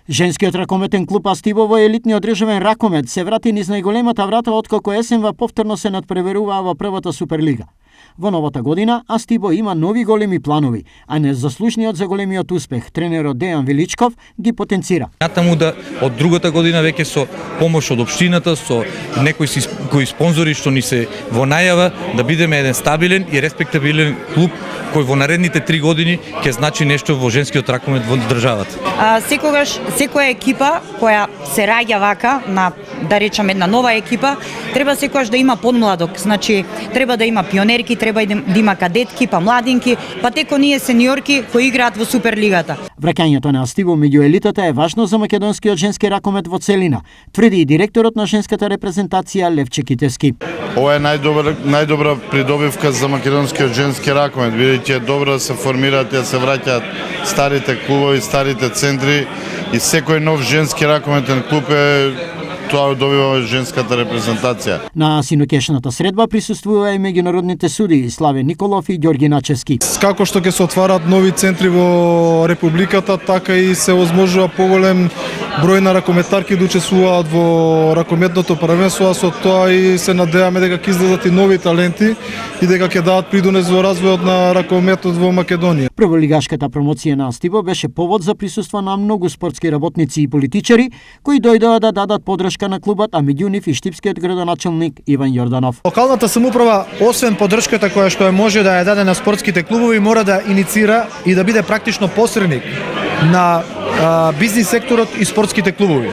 Женскиот ракометен клуб Астиво во елитниот државен ракомет се врати низ најголемата врата откако есенва повторно се надпреваруваа во првата Суперлига. Во новата година Астиво има нови големи планови, а незаслужниот за големиот успех тренерот Дејан Величков ги потенцира. Натаму да од другата година веќе со помош од општината, со кои спонзори што ни се во најава, да бидеме еден стабилен и респектабилен клуб кој во наредните 3 години ќе значи нешто во женскиот ракомет во државата. Секогаш секоја екипа која се раѓа вака на, да речеме, една нова екипа, треба секогаш да има подмладок, значи треба да има пионерки, треба да има кадетки, па младинки, па теко ние сениорки кои играат во Суперлигата. Враќањето на Астиво меѓу елитата е важно за македонскиот женски ракомет во целина, тврди и директорот на женската репрезентација Левче Китевски. Ова е најдобра придобивка за македонскиот женски ракомет, бидејќи е добро да се формираат и да се враќаат старите клубови, старите центри и секој нов женски ракометен клуб е тоа добива женската репрезентација. На синоќешната средба присуствува и меѓународните судии Славе Николов и Ѓорги Начевски. Како што ќе се отварат нови центри во Републиката, така и се возможува поголем број на ракометарки да учествуваат во ракометното првенство, а со тоа и се надеваме дека ќе излезат и нови таленти и дека ќе дадат придонес во развојот на ракометот во Македонија. Прволигашката промоција на Астиво беше повод за присуство на многу спортски работници и политичари кои дојдоа да дадат подршка на клубот, а меѓу нив и штипскиот градоначелник Иван Јорданов. Локалната самоуправа, освен подршката која што може да ја даде на спортските клубови, мора да иницира и да биде практично посредник на бизнис секторот и спортските клубови.